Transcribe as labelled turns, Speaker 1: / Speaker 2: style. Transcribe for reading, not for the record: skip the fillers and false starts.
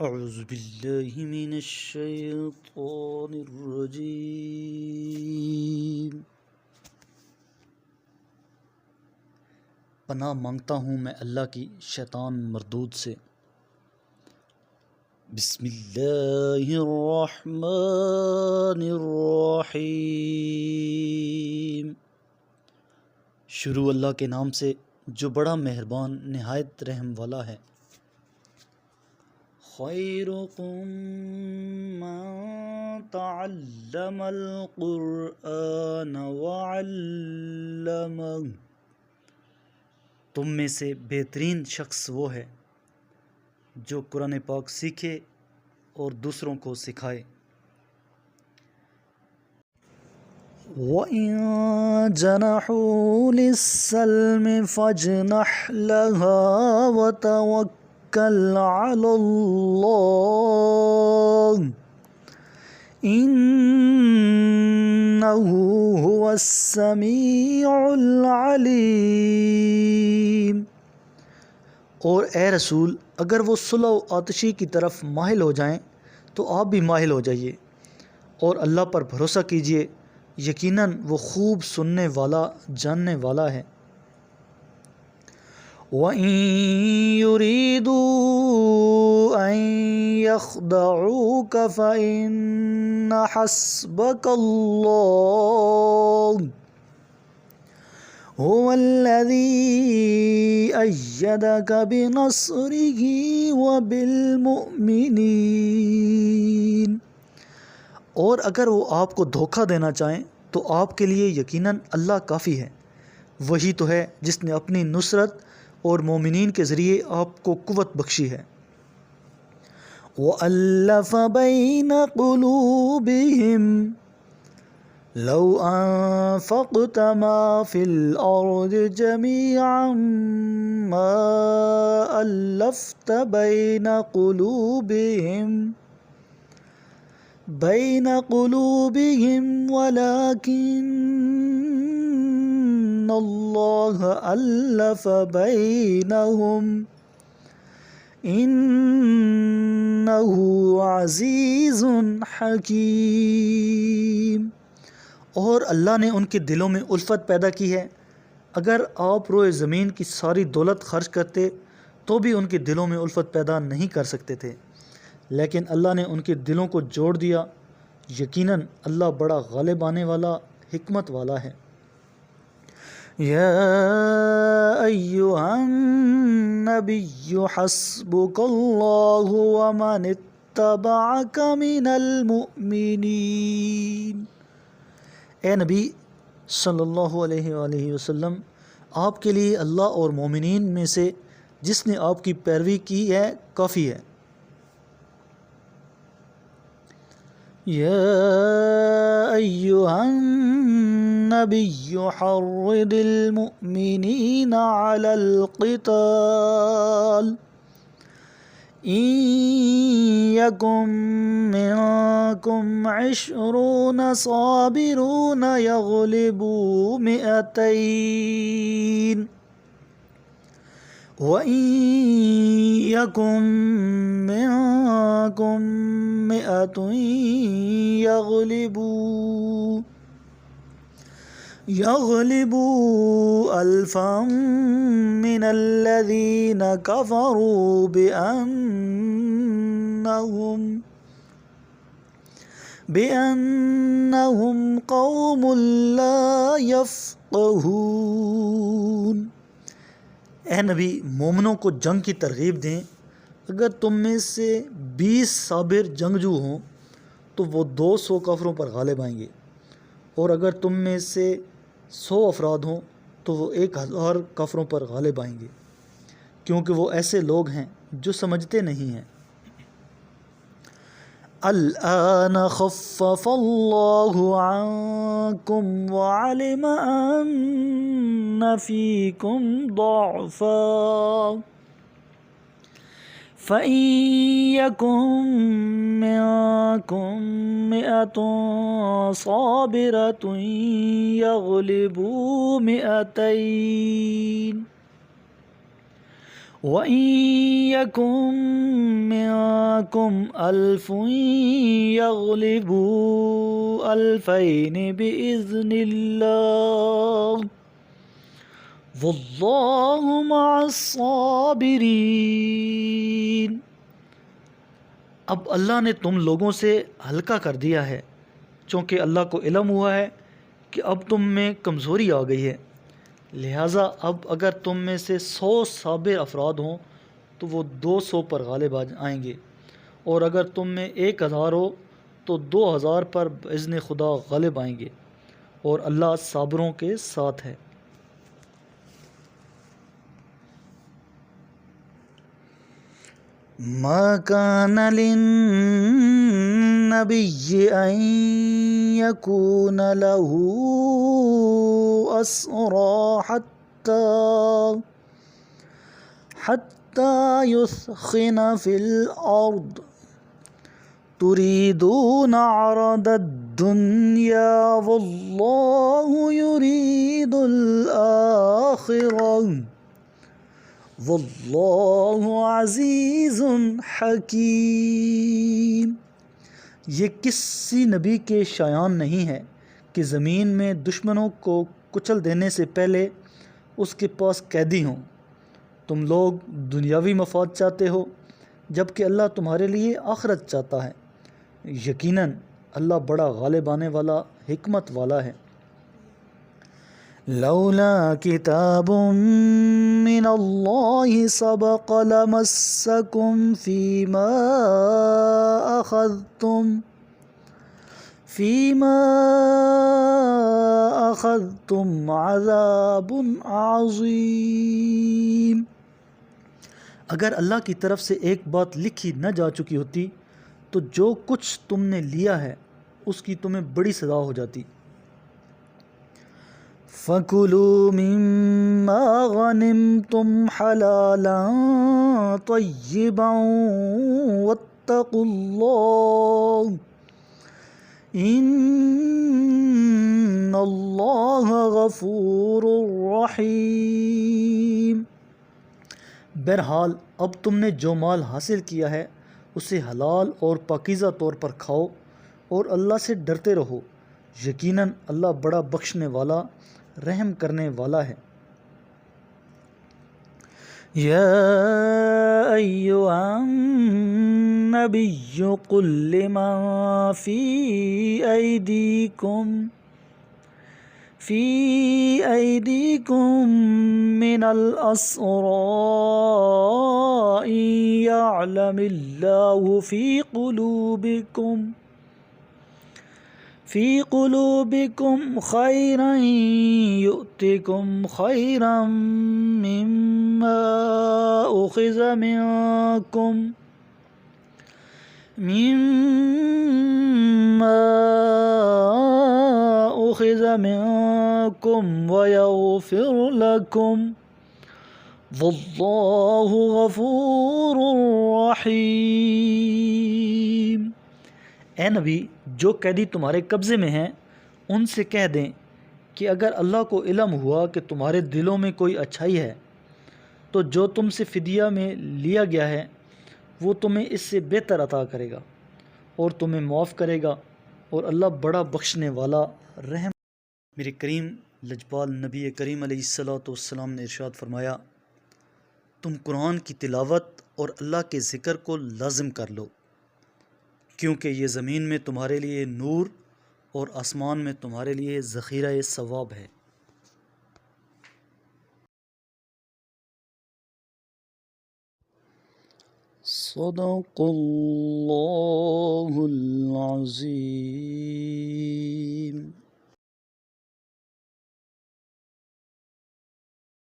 Speaker 1: اعوذ باللہ من الشیطان الرجیم۔ پناہ مانگتا ہوں میں اللہ کی شیطان مردود سے۔ بسم اللہ الرحمن الرحیم۔ شروع اللہ کے نام سے جو بڑا مہربان نہایت رحم والا ہے۔ خیرکم من تعلم القرآن وعلمہ، تم میں سے بہترین شخص وہ ہے جو قرآن پاک سیکھے اور دوسروں کو سکھائے۔ وَإِن جَنَحُوا لِلسَّلْمِ فَاجْنَحْ لَهَا وَتَوَكَّلْ عَلَى اللَّهِ إِنَّهُ هُوَ السَّمِيعُ الْعَلِيمُ۔ اور اے رسول، اگر وہ صلح و آتشی کی طرف مائل ہو جائیں تو آپ بھی مائل ہو جائیے، اور اللہ پر بھروسہ کیجیے، یقیناً وہ خوب سننے والا جاننے والا ہے۔ وَإِن يُرِيدُوا أَن يَخْدَعُوكَ فَإِنَّ حَسْبَكَ اللَّهُ هُوَ الَّذِي أَيَّدَكَ بِنَصْرِهِ وَبِالْمُؤْمِنِينَ۔ اور اگر وہ آپ کو دھوکہ دینا چاہیں تو آپ کے لیے یقیناً اللہ کافی ہے۔ وہی تو ہے جس نے اپنی نصرت اور مومنین کے ذریعے آپ کو قوت بخشی ہے۔ وَأَلَّفَ بَيْنَ قُلُوبِهِمْ لَوْ أَنفَقْتَ مَا فِي الْأَرْضِ جَمِيعًا مَا أَلَّفْتَ بَيْنَ قُلُوبِهِمْ وَلَكِنَّ اللَّهَ أَلَّفَ بَيْنَهُمْ إِنَّهُ عَزِيزٌ حَكِيمٌ۔ اور اللہ نے ان کے دلوں میں الفت پیدا کی ہے۔ اگر آپ روئے زمین کی ساری دولت خرچ کرتے تو بھی ان کے دلوں میں الفت پیدا نہیں کر سکتے تھے، لیکن اللہ نے ان کے دلوں کو جوڑ دیا۔ یقیناً اللہ بڑا غالب آنے والا، حکمت والا ہے۔ یا ایھا النبی حسبک اللہ ومن اتبعک من المؤمنین۔ اے نبی صلی اللہ علیہ وآلہ وسلم، آپ کے لیے اللہ اور مومنین میں سے جس نے آپ کی پیروی کی ہے کافی ہے۔ یا ایھا النبی حرض المؤمنین علی القتال إن يكن منكم 20 صابرون يغلبوا 200 وإن يكن منكم 100 يغلبوا 1000 من الذين كفروا بأنهم قوم لا يفقهون۔ اے نبی، مومنوں کو جنگ کی ترغیب دیں۔ اگر تم میں سے 20 صابر جنگجو ہوں تو وہ 200 کافروں پر غالب آئیں گے، اور اگر تم میں سے 100 افراد ہوں تو وہ 1000 کافروں پر غالب آئیں گے، کیونکہ وہ ایسے لوگ ہیں جو سمجھتے نہیں ہیں۔ الآن خفف اللہ عنکم وعلم ان فیکم ضعفا فإن يكن منكم 100 صابرة يغلبوا 200 وَإِن يَكُن مِّنكُمْ أَلْفٌ يَغْلِبُوا أَلْفَيْنِ بِإِذْنِ اللَّهِ وَاللَّهُ مَعَ الصَّابِرِينَ۔ اب اللہ نے تم لوگوں سے ہلکا کر دیا ہے، چونکہ اللہ کو علم ہوا ہے کہ اب تم میں کمزوری آ گئی ہے، لہٰذا اب اگر تم میں سے 100 صابر افراد ہوں تو وہ 200 پر غالب آئیں گے، اور اگر تم میں 1000 ہو تو 2000 پر بإذن خدا غالب آئیں گے، اور اللہ صابروں کے ساتھ ہے۔ ما كان للنبي أن يكون له أسرى حتى يثخن في الأرض تريدون عرض الدنيا والله يريد الآخرة واللہ عزیز حکیم۔ یہ کسی نبی کے شایان نہیں ہے کہ زمین میں دشمنوں کو کچل دینے سے پہلے اس کے پاس قیدی ہوں۔ تم لوگ دنیاوی مفاد چاہتے ہو جبکہ اللہ تمہارے لیے آخرت چاہتا ہے، یقیناً اللہ بڑا غالب آنے والا، حکمت والا ہے۔ لولا كتاب من الله سبق لمسكم فيما أخذتم عذاب عظيم۔ اگر اللہ کی طرف سے ایک بات لکھی نہ جا چکی ہوتی تو جو کچھ تم نے لیا ہے اس کی تمہیں بڑی سزا ہو جاتی۔ فَكُلُوا مِمَّا غَنِمْتُمْ حَلَالًا طَيِّبًا وَاتَّقُوا اللَّهَ إِنَّ اللَّهَ غَفُورٌ رَحِيمٌ۔ بہرحال اب تم نے جو مال حاصل کیا ہے اسے حلال اور پاکیزہ طور پر کھاؤ اور اللہ سے ڈرتے رہو، یقیناً اللہ بڑا بخشنے والا، رحم کرنے والا ہے۔ یا ایھا النبی قل لمن فی ایدیکم من الاسراء ان یعلم اللہ فی قلوبکم خیرا یؤتکم خیرا مما اخذ منکم ویغفر لکم واللہ غفور رحیم۔ اے نبی، جو قیدی تمہارے قبضے میں ہیں ان سے کہہ دیں کہ اگر اللہ کو علم ہوا کہ تمہارے دلوں میں کوئی اچھائی ہے تو جو تم سے فدیہ میں لیا گیا ہے وہ تمہیں اس سے بہتر عطا کرے گا اور تمہیں معاف کرے گا، اور اللہ بڑا بخشنے والا، رحم۔ میرے کریم لجپال نبی کریم علیہ السلام نے ارشاد فرمایا، تم قرآن کی تلاوت اور اللہ کے ذکر کو لازم کر لو، کیونکہ یہ زمین میں تمہارے لیے نور اور آسمان میں تمہارے لیے ذخیرہ ثواب ہے۔ صدق اللہ العظیم۔